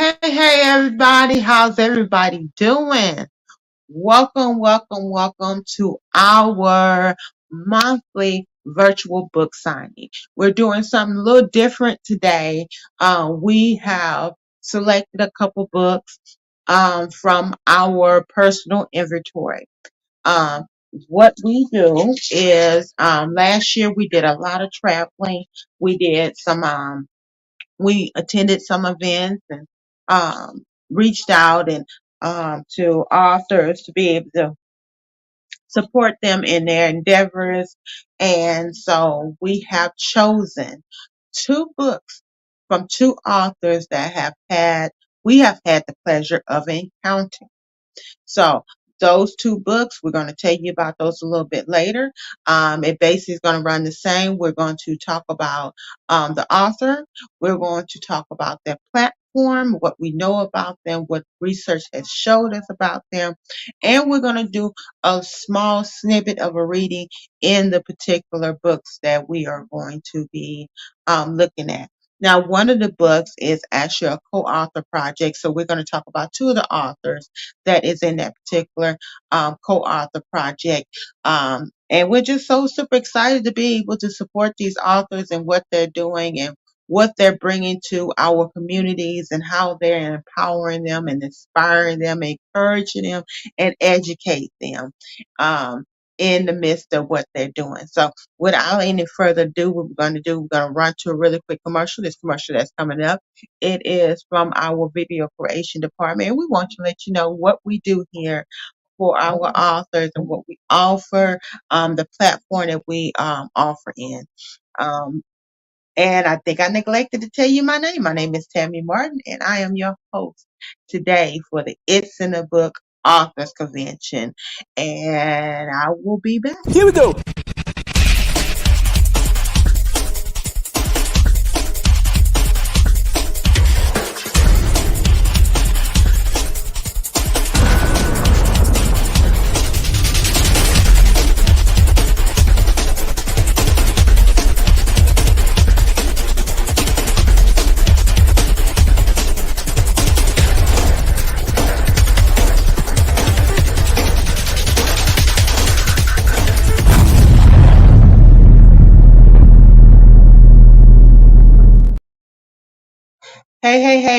Hey, everybody. How's everybody doing? Welcome to our monthly virtual book signing. We're doing something a little different today. We have selected a couple books from our personal inventory. Um, what we do is last year we did a lot of traveling. We did some we attended some events and reached out and to authors to be able to support them in their endeavors. And so we have chosen two books from two authors that we have had the pleasure of encountering. So those two books, we're going to tell you about those a little bit later. It basically is going to run the same. We're going to talk about the author. We're going to talk about their platform, what we know about them, what research has showed us about them, and we're going to do a small snippet of a reading in the particular books that we are going to be looking at. Now, one of the books is actually a co-author project, so we're going to talk about two of the authors that is in that particular co-author project. And we're just so super excited to be able to support these authors and what they're doing and what they're bringing to our communities and how they're empowering them and inspiring them, encouraging them, and educate them in the midst of what they're doing. So without any further ado, what we're going to do, we're going to run to a really quick commercial. This commercial that's coming up, it is from our video creation department, and we want to let you know what we do here for our authors and what we offer, the platform that we offer in. Um, and I think I neglected to tell you my name. My name is Tammy Martin, and I am your host today for the It's in the Book Authors Convention. And I will be back. Here we go.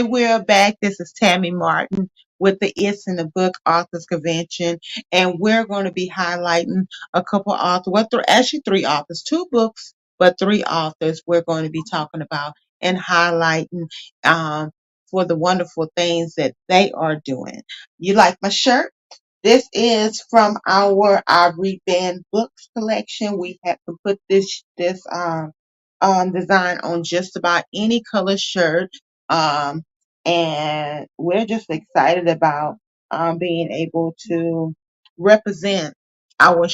Hey, we're back. This is Tammy Martin with the It's in the Book Authors Convention, and we're going to be highlighting a couple authors, actually three authors, two books, but three authors we're going to be talking about and highlighting for the wonderful things that they are doing. You like my shirt? This is from our Reband Books collection. We have to put this design on just about any color shirt. Um, and we're just excited about being able to represent our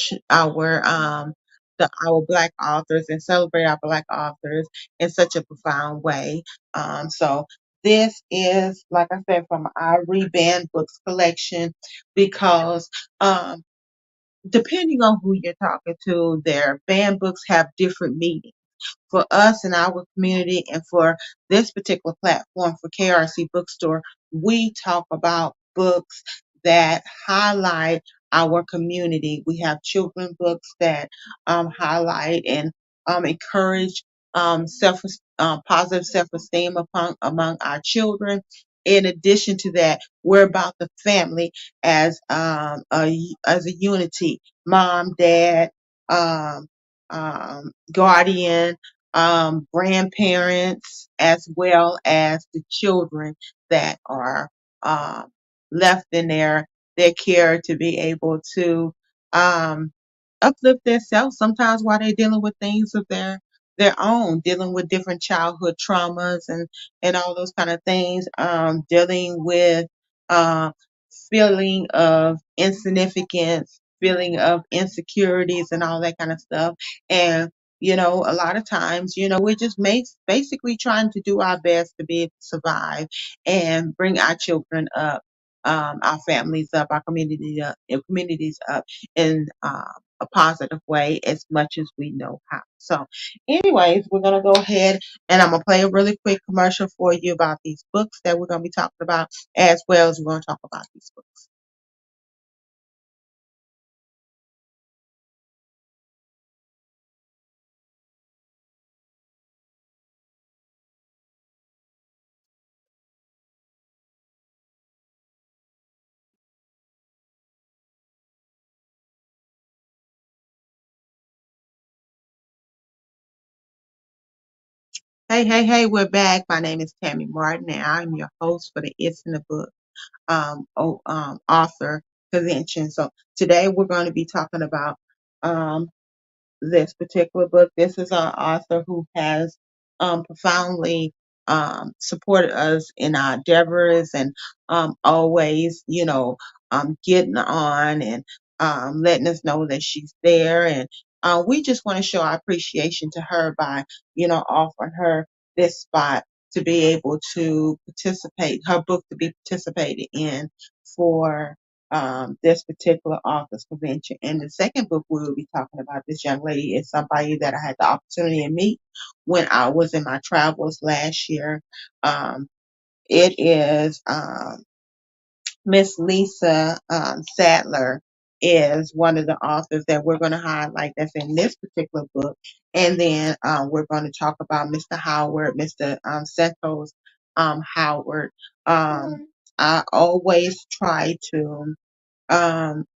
Black authors and celebrate our Black authors in such a profound way. So this is, like I said, from our Reband Books collection because depending on who you're talking to, their banned books have different meanings for us in our community, and for this particular platform for KRC Bookstore, we talk about books that highlight our community. We have children books that highlight and encourage positive self-esteem among our children. In addition to that, we're about the family as as a unity: mom, dad, um, guardian, grandparents, as well as the children that are um, left in their care to be able to um, uplift themselves sometimes while they're dealing with things of their own, dealing with different childhood traumas and all those kind of things, dealing with uh, feeling of insignificance, feeling of insecurities, and all that kind of stuff. And a lot of times, we're just basically trying to do our best to be able to survive and bring our children up, our families up, our communities up in a positive way as much as we know how. So, anyways, we're going to go ahead and I'm going to play a really quick commercial for you about these books that we're going to be talking about, as well as we're going to talk about these books. Hey, hey, hey, we're back. My name is Tammy Martin, and I'm your host for the It's in the Book author convention. So today we're going to be talking about um, this particular book. This is our author who has profoundly supported us in our endeavors and always, getting on and letting us know that she's there. And we just want to show our appreciation to her by, offering her this spot to be able to participate, her book to be participated in for this particular author's convention. And the second book we will be talking about, this young lady is somebody that I had the opportunity to meet when I was in my travels last year. Um, it is Miss Lisa Sadler is one of the authors that we're going to highlight that's in this particular book. And then we're going to talk about Mr. Howard, Mr. Santos Howard. I always try to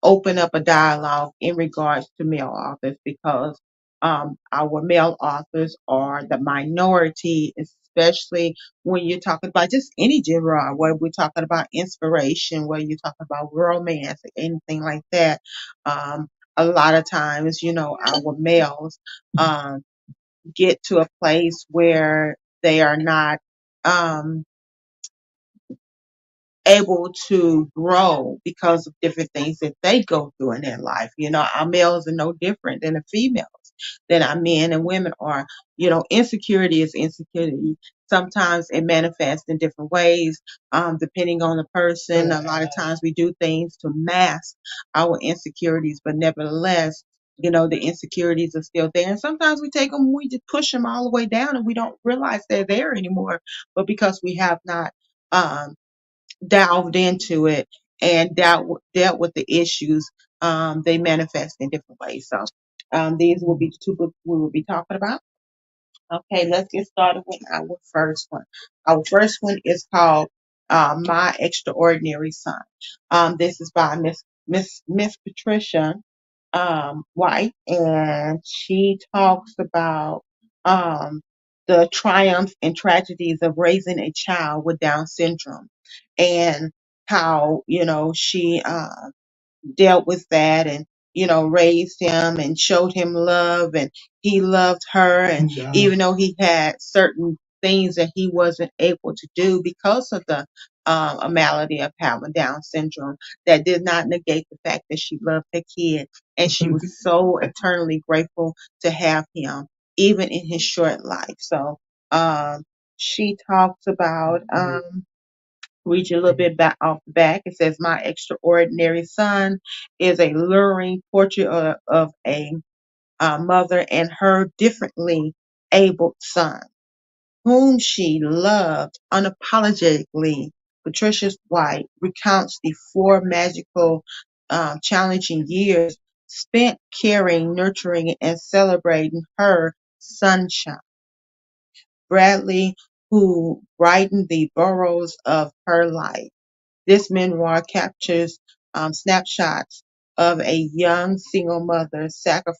open up a dialogue in regards to male authors because our male authors are the minority, especially when you're talking about just any genre, whether we're talking about inspiration, whether you're talking about romance, anything like that. Um, a lot of times, our males um, get to a place where they are not. Able to grow because of different things that they go through in their life. Our males are no different than the females, than our men and women are. Insecurity is insecurity. Sometimes it manifests in different ways, depending on the person. A lot of times we do things to mask our insecurities, but nevertheless, the insecurities are still there. And sometimes we take them, we just push them all the way down and we don't realize they're there anymore. But because we have not um, delved into it and dealt with the issues, they manifest in different ways. So these will be the two books we will be talking about. Okay, let's get started with our first one. Our first one is called My Extraordinary Son. This is by Miss Patricia White, and she talks about um, the triumphs and tragedies of raising a child with Down syndrome, and how she dealt with that and raised him and showed him love and he loved her, and even though he had certain things that he wasn't able to do because of the a malady of having Down syndrome, that did not negate the fact that she loved her kid and she was so eternally grateful to have him even in his short life. So she talks about read you a little bit back off the back. It says, My Extraordinary Son is a luring portrait of a mother and her differently abled son, whom she loved unapologetically. Patricia White recounts the four magical, challenging years spent caring, nurturing, and celebrating her sunshine. Bradley, who brightened the burrows of her life. This memoir captures snapshots of a young single mother's sacrifice,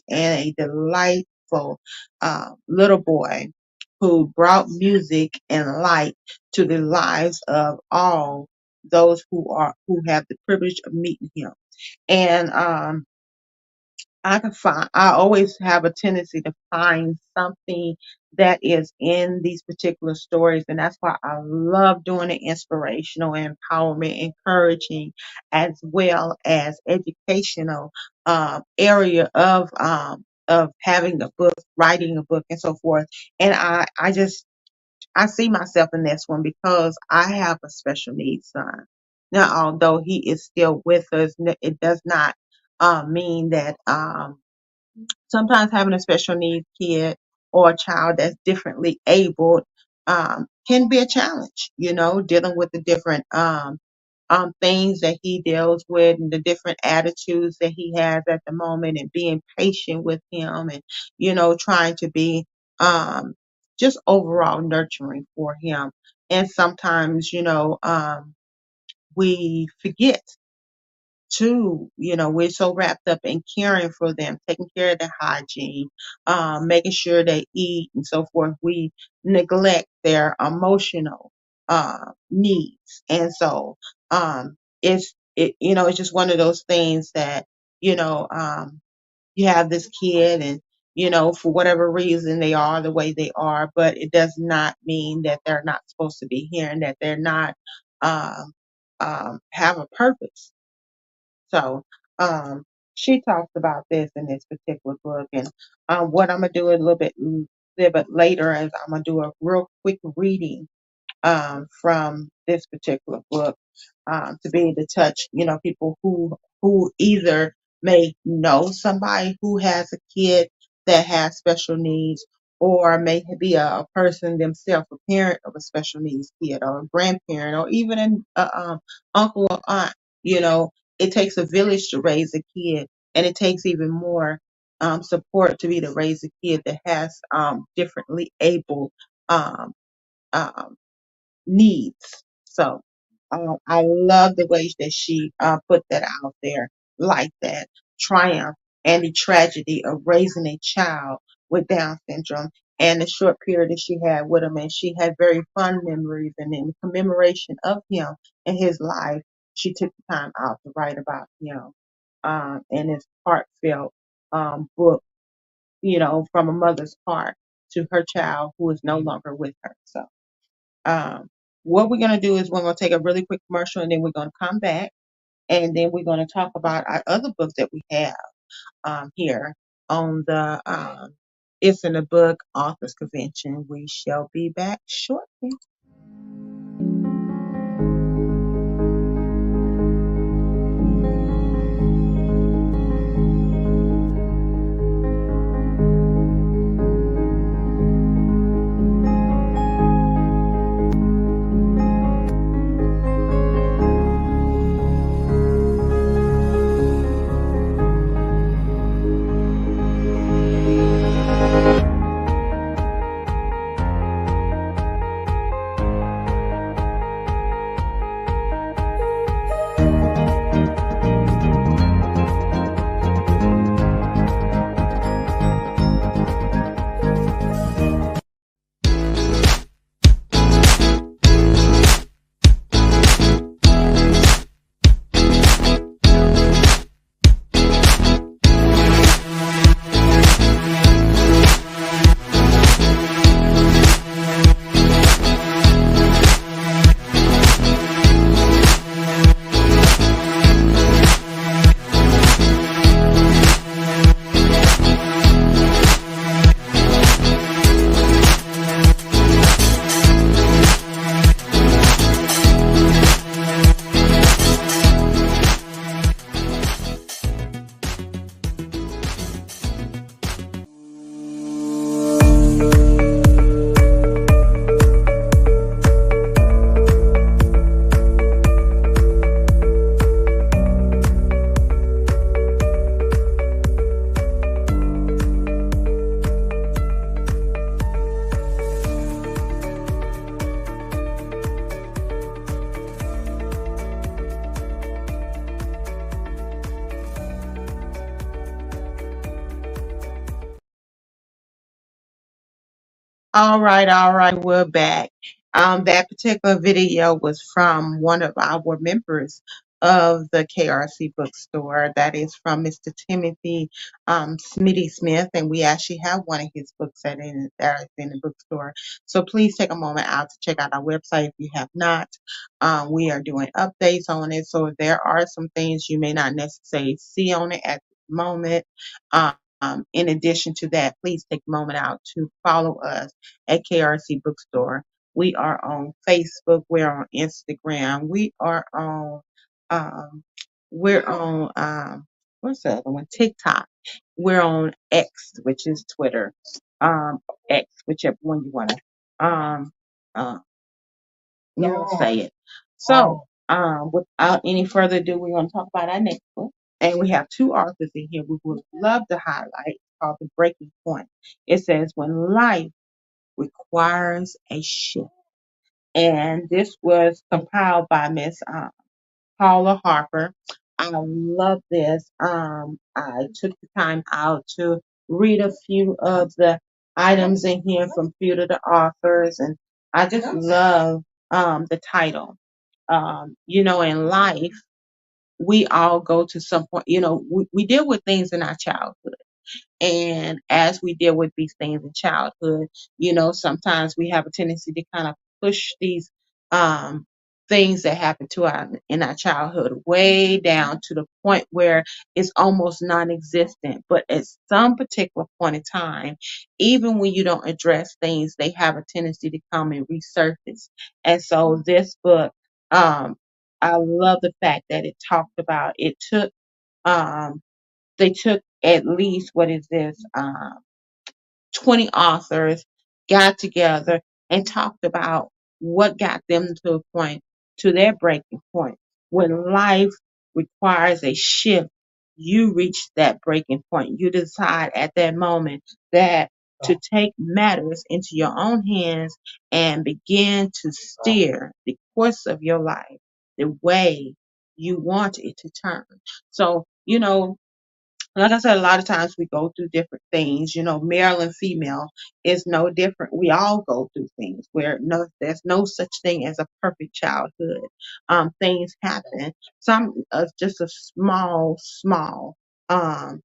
and a delightful little boy who brought music and light to the lives of all those who have the privilege of meeting him. And I always have a tendency to find something that is in these particular stories. And that's why I love doing the inspirational, empowerment, encouraging, as well as educational area of having a book, writing a book, and so forth. And I just I see myself in this one because I have a special needs son. Now, although he is still with us, it does not mean that sometimes having a special needs kid or a child that's differently abled can be a challenge, dealing with the different things that he deals with and the different attitudes that he has at the moment and being patient with him and, trying to be just overall nurturing for him. And sometimes, we forget too. We're so wrapped up in caring for them, taking care of their hygiene, making sure they eat and so forth. We neglect their emotional needs. And so it's just one of those things that, you know, um, you have this kid and, for whatever reason they are the way they are, but it does not mean that they're not supposed to be here and that they're not um, have a purpose. So she talks about this in this particular book, and what I'm gonna do a little bit later is I'm gonna do a real quick reading from this particular book to be able to touch, people who either may know somebody who has a kid that has special needs, or may be a person themselves, a parent of a special needs kid, or a grandparent, or even an uncle or aunt. You know, it takes a village to raise a kid, and it takes even more support to be to raise a kid that has differently able um, um, needs. So I love the way that she put that out there like that. Triumph and the tragedy of raising a child with Down syndrome and the short period that she had with him. And she had very fond memories. And in commemoration of him and his life, she took the time out to write about him and his heartfelt book, from a mother's heart to her child who is no longer with her. So um, what we're going to do is we're going to take a really quick commercial and then we're going to come back and then we're going to talk about our other books that we have here on the It's in the Book Authors Convention. We shall be back shortly. All right, we're back. That particular video was from one of our members of the KRC bookstore. That is from Mr. Timothy Smitty Smith, and we actually have one of his books that is in the bookstore. So please take a moment out to check out our website if you have not. We are doing updates on it, so there are some things you may not necessarily see on it at the moment. In addition to that, please take a moment out to follow us at KRC Bookstore. We are on Facebook. We're on Instagram. Um, we're on what's the other one? TikTok. We're on X, which is Twitter. X, whichever one you want to uh, say it. So, without any further ado, we're going to talk about our next book. And we have two authors in here we would love to highlight called The Breaking Point. It says, When Life Requires a Shift. And this was compiled by Miss Paula Harper. I love this. I took the time out to read a few of the items in here from a few of the authors, and I just love the title. In life, we all go to some point, we deal with things in our childhood. And as we deal with these things in childhood, sometimes we have a tendency to kind of push these um, things that happen to our in our childhood way down to the point where it's almost non-existent. But at some particular point in time, even when you don't address things, they have a tendency to come and resurface. And so this book, um, I love the fact that it talked about it took um, they took at least what is this 20 authors got together and talked about what got them to a point, to their breaking point. When life requires a shift, you reach that breaking point. You decide at that moment that to take matters into your own hands and begin to steer the course of your life the way you want it to turn. So, like I said, a lot of times we go through different things. Male and female is no different. We all go through things where there's no such thing as a perfect childhood. Things happen. Some just a small um,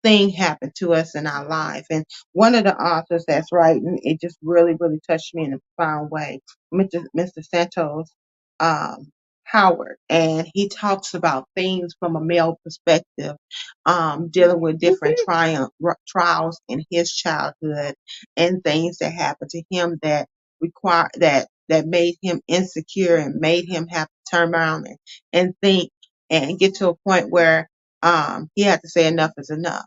thing happened to us in our life. And one of the authors that's writing, it just really, really touched me in a profound way, Mr. Santos Howard. And he talks about things from a male perspective, dealing with different trials in his childhood and things that happened to him that that made him insecure and made him have to turn around and think and get to a point where he had to say enough is enough,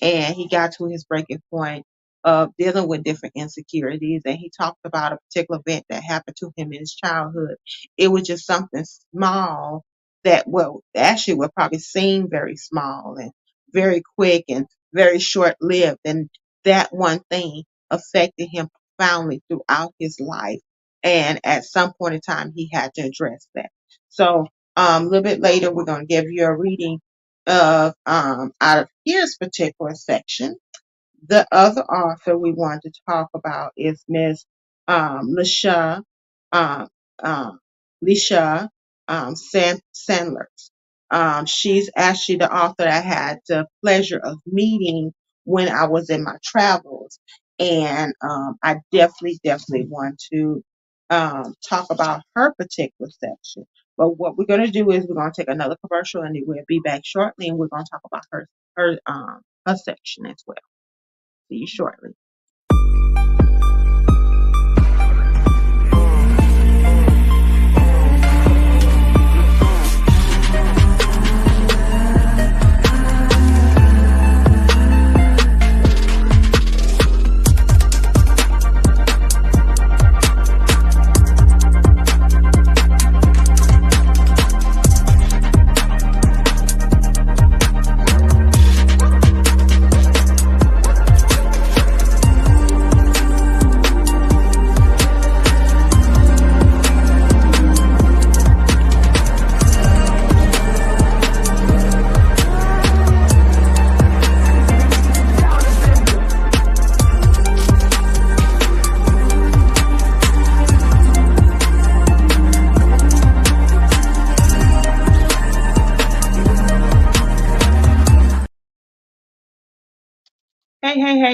and he got to his breaking point of dealing with different insecurities. And he talked about a particular event that happened to him in his childhood. It was just something small that, well, actually would probably seem very small and very quick and very short lived. And that one thing affected him profoundly throughout his life. And at some point in time, he had to address that. So a little bit later, we're going to give you a reading of out of his particular section. The other author we want to talk about is Miss Lisha um, um, Lisha Sanders. She's actually the author I had the pleasure of meeting when I was in my travels, and I definitely want to talk about her particular section. But what we're going to do is we're going to take another commercial, and we'll be back shortly, and we're going to talk about her section as well. See you shortly.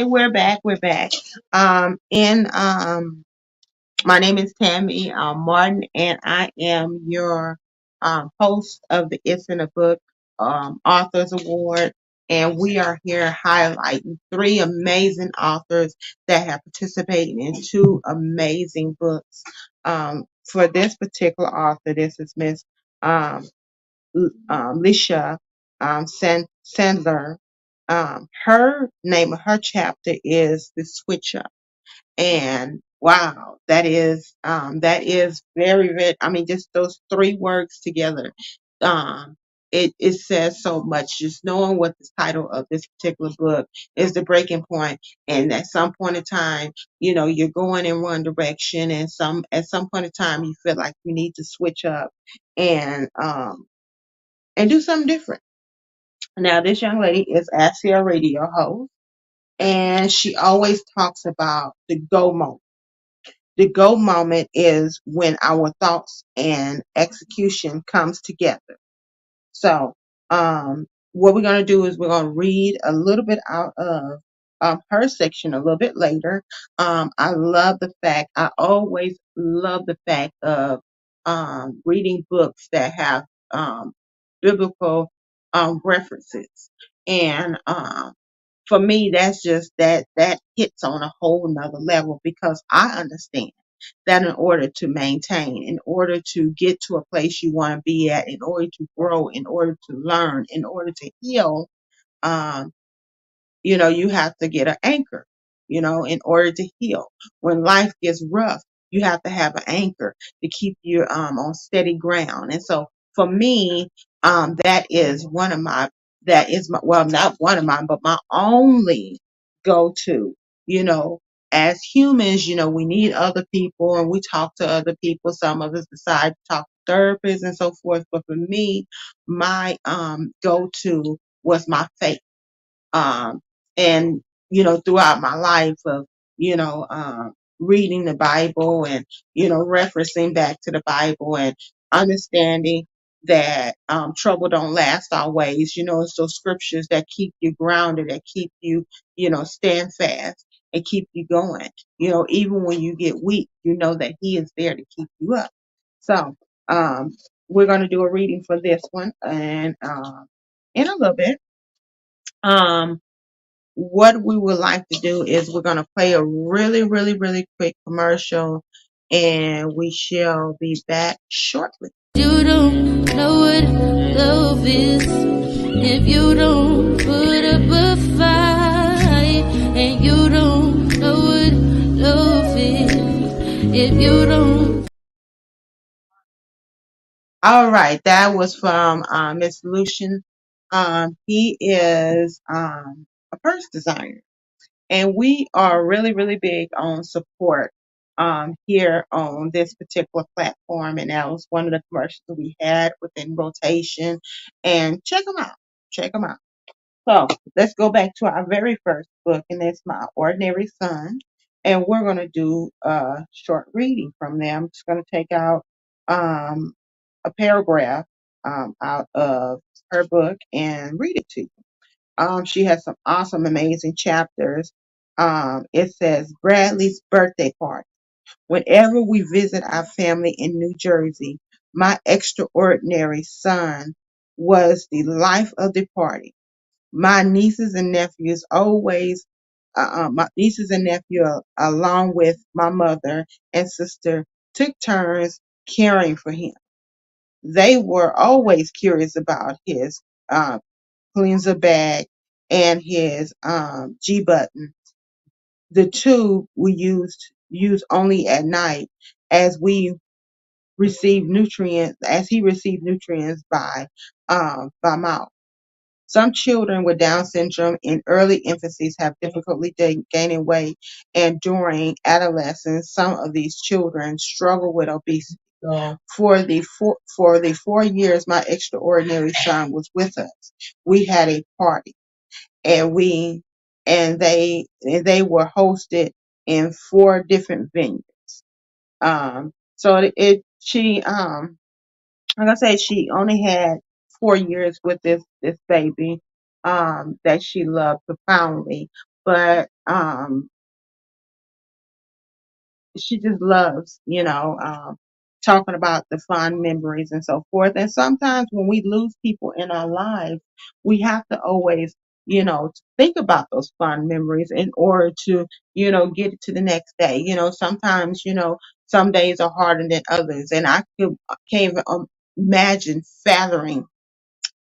Hey, we're back. We're back. In My name is Tammy Martin, and I am your host of the It's in a Book Authors Award. And we are here highlighting three amazing authors that have participated in two amazing books. For this particular author, this is Miss um, Lisha Sandler. Her name of her chapter is The Switch Up. And wow, that is very, very, I mean, just those three words together. Um, it says so much. Just knowing what the title of this particular book is, the breaking point, and at some point in time, you're going in one direction, and at some point in time, you feel like you need to switch up and do something different. Now, this young lady is actually a radio host, and she always talks about the go moment. The go moment is when our thoughts and execution comes together. So, what we're going to do is we're going to read a little bit out of her section a little bit later. I always love the fact of reading books that have biblical references. And for me, that's just that hits on a whole nother level, because I understand that in order to maintain, in order to get to a place you want to be at, in order to grow, in order to learn, in order to heal, um, you have to get an anchor, in order to heal. When life gets rough, you have to have an anchor to keep you on steady ground. And so for me, that is well, not one of mine, but my only go to, you know, as humans, we need other people and we talk to other people. Some of us decide to talk to therapists and so forth. But for me, my go to was my faith. um, and throughout my life of reading the Bible and referencing back to the Bible and understanding that trouble don't last always. It's those scriptures that keep you grounded, that keep you stand fast and keep you going. Even when you get weak, that He is there to keep you up. So we're going to do a reading for this one, and in a little bit. um what we would like to do is we're going to play a really, really, really quick commercial, and we shall be back shortly. You don't know what love is if you don't put up a fight, and you don't know what love is if you don't. All right, that was from Miss Lucian. He is a purse designer. And we are really, really big on support here on this particular platform. And that was one of the commercials that we had within rotation. And check them out. Check them out. So let's go back to our very first book, and that's My Ordinary Son. And we're going to do a short reading from them. I'm just going to take out um, a paragraph out of her book and read it to you. She has some awesome, amazing chapters. It says Bradley's birthday party. Whenever we visit our family in New Jersey, my extraordinary son was the life of the party. My nieces and nephews always, my nieces and nephew, along with my mother and sister, took turns caring for him. They were always curious about his uh, cleanser bag and his G button. The two we use only at night, as he received nutrients by mouth. Some children with Down syndrome in early infancies have difficulty gaining weight, and during adolescence, some of these children struggle with obesity. Yeah. For the 4 years my extraordinary son was with us, we had a party, and they were hosted in four different venues. So it she like I said, she only had 4 years with this baby that she loved profoundly, but she just loves, talking about the fond memories and so forth. And sometimes when we lose people in our lives, we have to always to think about those fun memories in order to, get it to the next day. Sometimes, some days are harder than others. And can't even imagine fathoming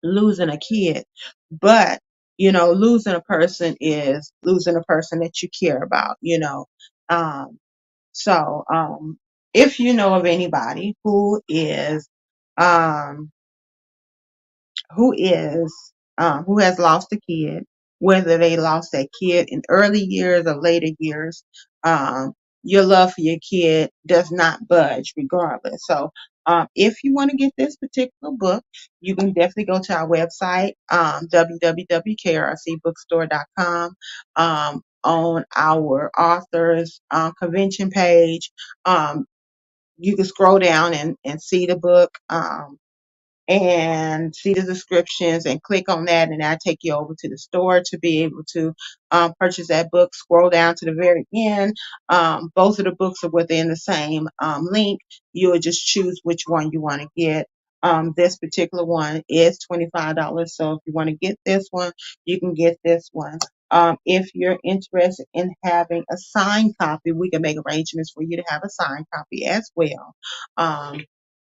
losing a kid. But, losing a person is losing a person that you care about. Um, so, if you know of anybody um, who has lost a kid, whether they lost that kid in early years or later years, um, your love for your kid does not budge regardless. So, if you want to get this particular book, you can definitely go to our website, www.krcbookstore.com. On our authors convention page, you can scroll down and see the book. And see the descriptions and click on that, and that'll take you over to the store to be able to purchase that book. Scroll down to the very end. Both of the books are within the same link. You'll just choose which one you want to get. This particular one is $25. So if you want to get this one, you can get this one. If you're interested in having a signed copy, we can make arrangements for you to have a signed copy as well.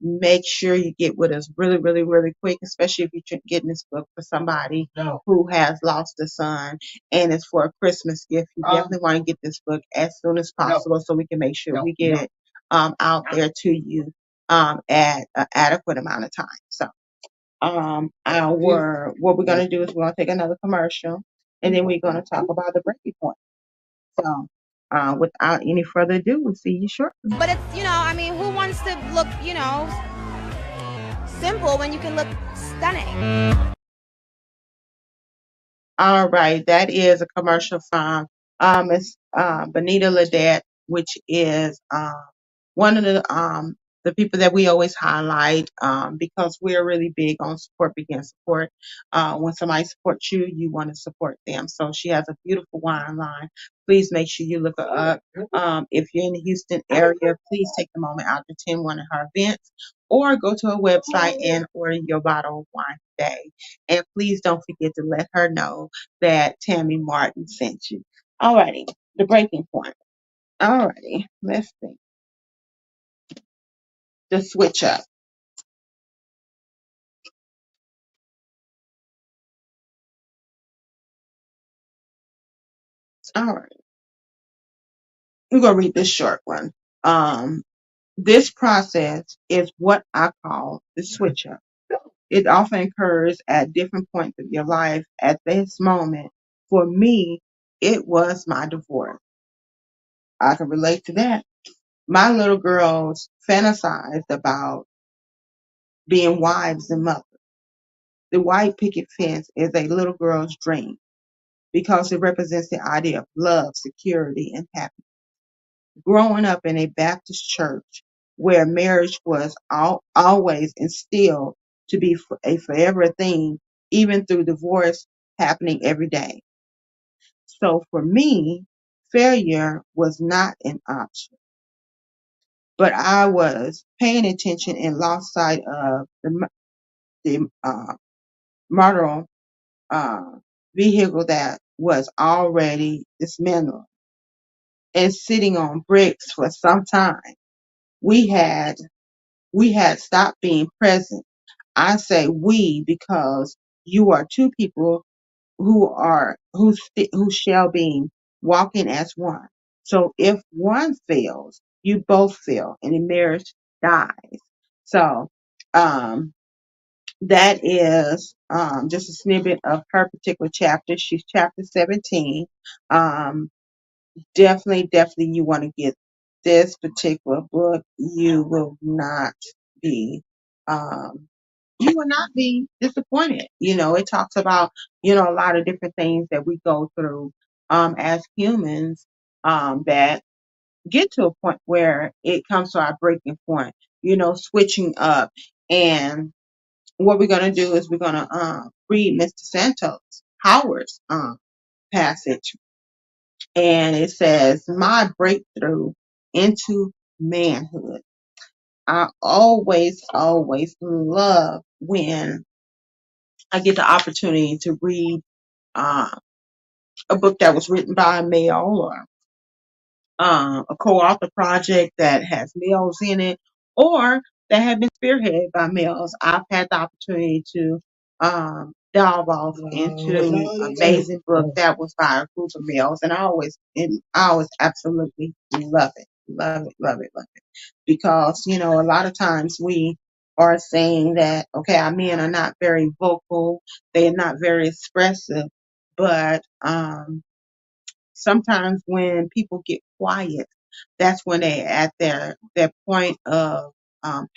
Make sure you get with us really, really, really quick, especially if you're getting this book for somebody who has lost a son and it's for a Christmas gift. You definitely want to get this book as soon as possible so we can make sure we get it out there to you at an adequate amount of time. So, what we're going to do is we're going to take another commercial, and then we're going to talk about the breaking point. So, without any further ado, we'll see you shortly. But it's, I mean, who wants to look, simple when you can look stunning? All right, that is a commercial from Miss Benita Ledette, which is one of the people that we always highlight because we're really big on support begin support. When somebody supports you, you want to support them. So she has a beautiful wine line. Please make sure you look her up. If you're in the Houston area, please take the moment out to attend one of her events or go to her website and order your bottle of wine today. And please don't forget to let her know that Tammy Martin sent you. Alrighty, the breaking point. Alrighty, let's see. The switch up. Alright, I'm gonna read this short one. Um, this process is what I call the switch up. It often occurs at different points of your life. At this moment, for me, it was my divorce. I can relate to that. My little girls fantasized about being wives and mothers. The white picket fence is a little girl's dream because it represents the idea of love, security, and happiness. Growing up in a Baptist church where marriage was always instilled to be a forever thing, even through divorce happening every day. So for me, failure was not an option, but I was paying attention and lost sight of the model uh, vehicle that was already dismantled and sitting on bricks for some time. We had we had stopped being present. I say we because you are two people who shall be walking as one. So if one fails, you both fail, and the marriage dies. So um, that is just a snippet of her particular chapter. She's chapter 17. Um, definitely, you want to get this particular book. Be, um, you will not be disappointed. It talks about, a lot of different things that we go through, as humans, that get to a point where it comes to our breaking point, switching up. And what we're going to do is we're going to, read Mr. Santos Howard's, passage, and it says, "My breakthrough into manhood." I always love when I get the opportunity to read uh, a book that was written by a male, or a co-author project that has males in it, or that have been spearheaded by males. I've had the opportunity to delve off into an amazing book that was by a group of males, and I always absolutely love it, love it, love it, love it, because a lot of times we are saying that okay, our men are not very vocal, they are not very expressive, but sometimes when people get quiet, that's when they at their point of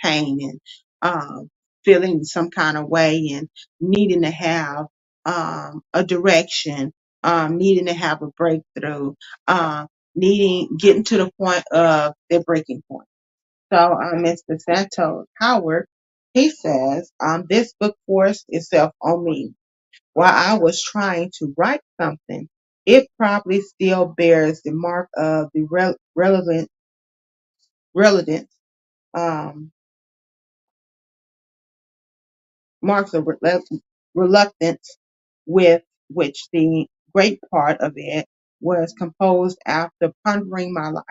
pain and feeling some kind of way and needing to have a direction, needing to have a breakthrough, needing getting to the point of their breaking point. So, Mr. Santos Howard, he says, this book forced itself on me while I was trying to write something. It probably still bears the mark of the relevance, um, marks of reluctance with which the great part of it was composed after pondering my life.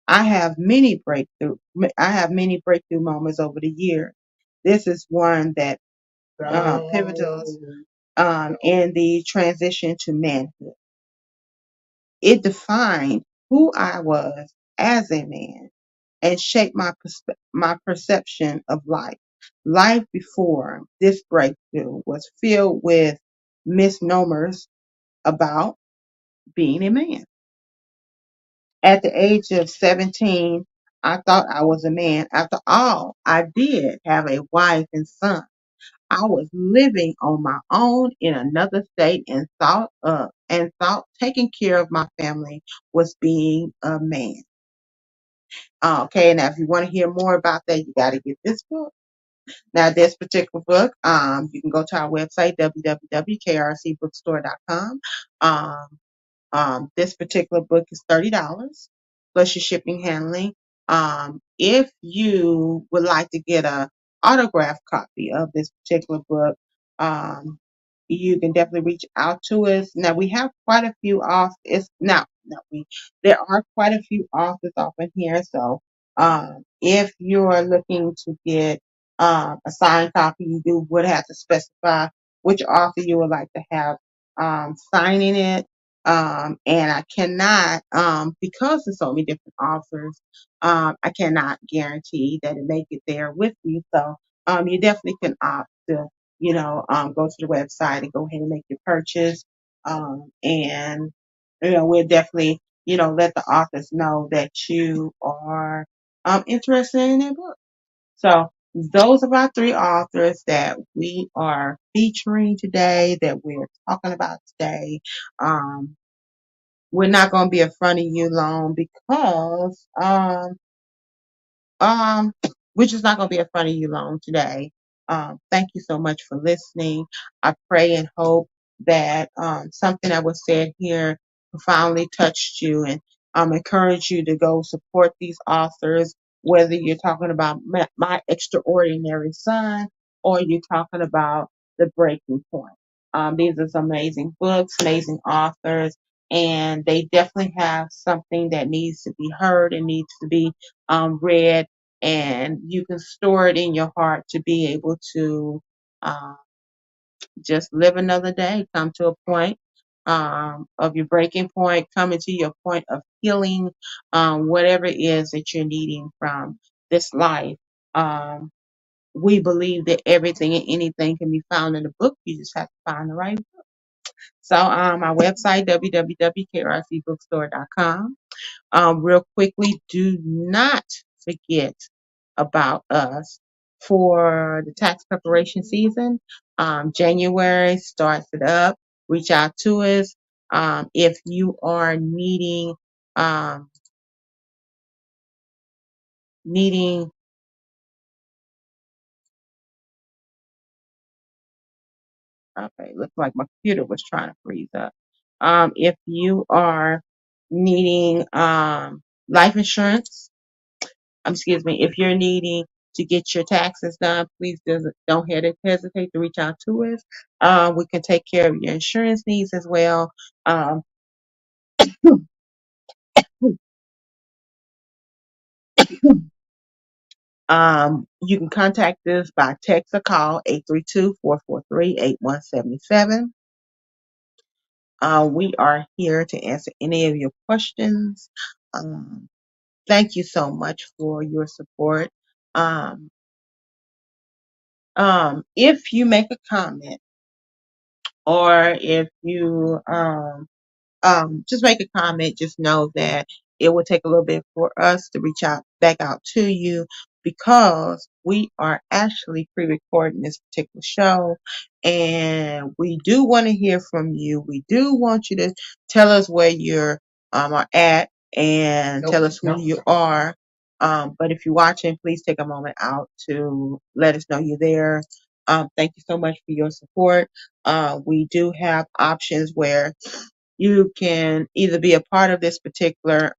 I have many I have many breakthrough moments over the years. This is one that pivotal in the transition to manhood. It defined who I was as a man and shaped my perception of life. Life before this breakthrough was filled with misnomers about being a man. At the age of 17, I thought I was a man. After all, I did have a wife and son. I was living on my own in another state and thought taking care of my family was being a man. Okay, now if you want to hear more about that, you got to get this book. Now, this particular book, you can go to our website, www.krcbookstore.com. This particular book is $30 plus your shipping handling. If you would like to get a autographed copy of this particular book, um, you can definitely reach out to us. Now we have quite a few authors. There are quite a few authors off in here. So if you're looking to get a signed copy, you would have to specify which author you would like to have signing it. And I cannot, because there's so many different offers, I cannot guarantee that it make it there with you. So, you definitely can opt to, go to the website and go ahead and make your purchase. And, we'll definitely, let the authors know that you are, interested in their book. So those are our three authors that we are featuring today, that we're talking about today. Um, we're not going to be in front of you long because um, we're just not going to be in front of you long today. Thank you so much for listening. I pray and hope that something that was said here profoundly touched you and encourage you to go support these authors, whether you're talking about my extraordinary son or you're talking about the breaking point. These are some amazing books, amazing authors, and they definitely have something that needs to be heard and needs to be read, and you can store it in your heart to be able to uh, just live another day, come to a point of your breaking point, coming to your point of healing, whatever it is that you're needing from this life. Um, we believe that everything and anything can be found in the book. You just have to find the right book. So, our website, www.krcbookstore.com. Real quickly, do not forget about us for the tax preparation season. January starts it up. Reach out to us. If you are um, needing, okay, looks like my computer was trying to freeze up. If you are needing life insurance, excuse me, if you're needing to get your taxes done, please don't hesitate to reach out to us. We can take care of your insurance needs as well. Um, you can contact us by text or call 832-443-8177. We are here to answer any of your questions. Um, thank you so much for your support. Um, if you make a comment or if you just make a comment. Just know that it will take a little bit for us to reach out back out to you because we are actually pre-recording this particular show and we do want to hear from you. We do want you to tell us where you're are at and tell us who you are. But if you're watching, please take a moment out to let us know you're there. Thank you so much for your support. We do have options where you can either be a part of this particular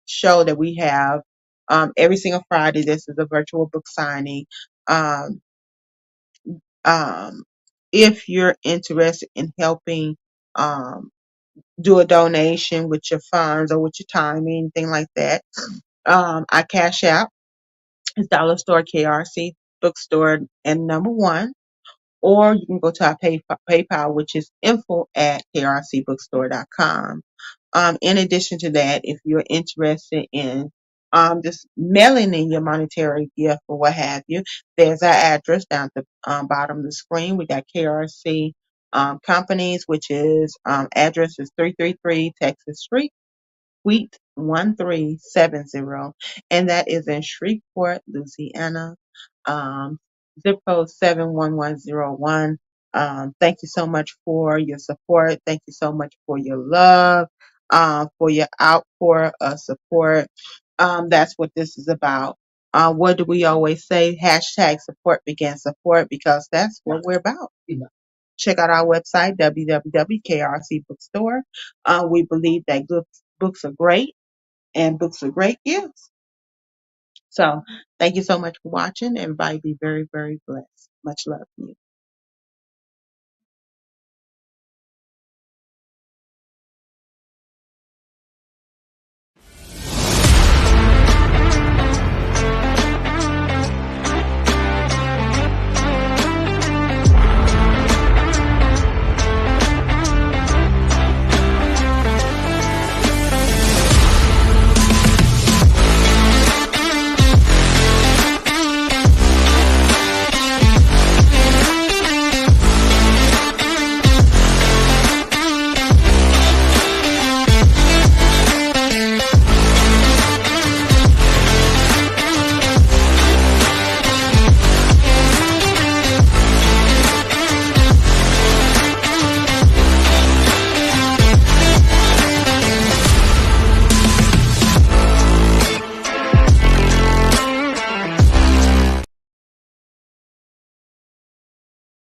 show that we have every single Friday. This is a virtual book signing. Um, um, if you're interested in helping um, do a donation with your funds or with your time, anything like that, our Cash App is Dollar Store KRC Bookstore and number one. Or you can go to our PayPal, which is info@krcbookstore.com. In addition to that, if you're interested in just mailing in your monetary gift or what have you, there's our address down at the bottom of the screen. We got KRC Companies, which is address is 333 Texas Street. Suite 1370, and that is in Shreveport, Louisiana. Zip code 71101. Thank you so much for your support. Thank you so much for your love, for your outpour of support. That's what this is about. What do we always say? Hashtag support begin support because that's what we're about. Check out our website, www.krcbookstore. We believe that good books are great and books are great gifts. So thank you so much for watching. Everybody be very, very blessed. Much love to you.